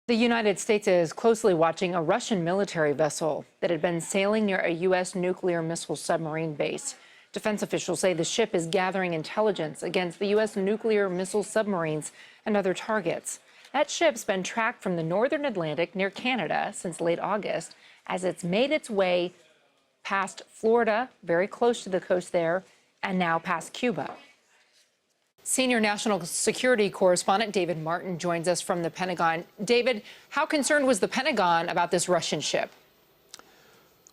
The United States is closely watching a Russian military vessel that had been sailing near a U.S. nuclear missile submarine base. Defense officials say the ship is gathering intelligence against the U.S. nuclear missile submarines and other targets. That ship's been tracked from the northern Atlantic near Canada since late August as it's made its way past Florida, very close to the coast there, and now past Cuba. Senior national security correspondent David Martin joins us from the Pentagon. David, how concerned was the Pentagon about this Russian ship?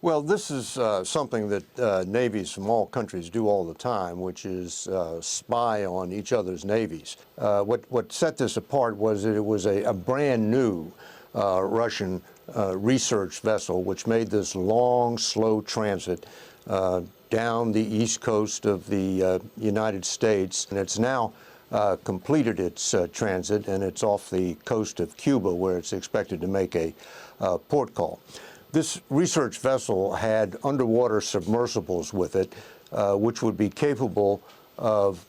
Well, this is something that navies from all countries do all the time, which is spy on each other's navies. What set this apart was that it was a brand new Russian research vessel, which made this long, slow transit down the east coast of the United States. And it's now completed its transit, and it's off the coast of Cuba, where it's expected to make a port call. This research vessel had underwater submersibles with it, which would be capable of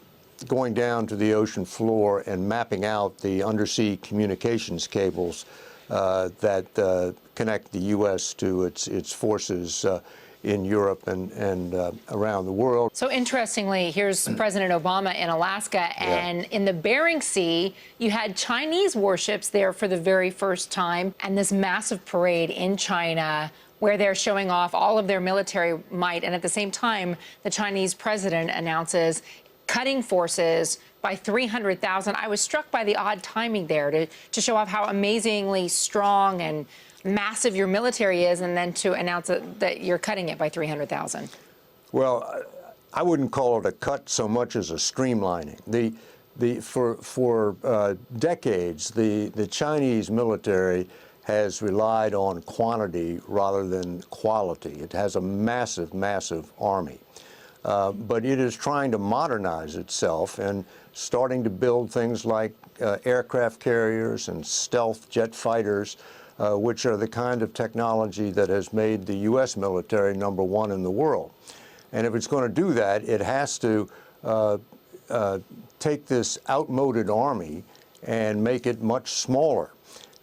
going down to the ocean floor and mapping out the undersea communications cables that connect the U.S. to its forces in Europe and around the world. So interestingly, here's President Obama in Alaska, and in the Bering Sea, you had Chinese warships there for the very first time, and this massive parade in China where they're showing off all of their military might. And at the same time, the Chinese president announces cutting forces by 300,000. I was struck by the odd timing there to show off how amazingly strong and massive your military is, and then to announce that you're cutting it by 300,000. Well, I wouldn't call it a cut so much as a streamlining. For decades, the Chinese military has relied on quantity rather than quality. It has a massive, massive army. But it is trying to modernize itself and starting to build things like aircraft carriers and stealth jet fighters, which are the kind of technology that has made the U.S. military #1 in the world. And if it's going to do that, it has to take this outmoded army and make it much smaller.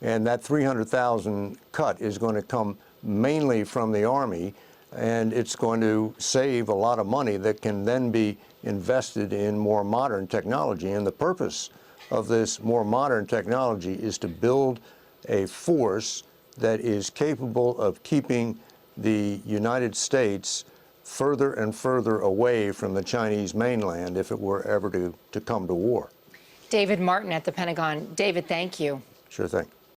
And that 300,000 cut is going to come mainly from the Army, and it's going to save a lot of money that can then be invested in more modern technology. And the purpose of this more modern technology is to build a force that is capable of keeping the United States further and further away from the Chinese mainland if it were ever to come to war. David Martin at the Pentagon. David, thank you. Sure thing.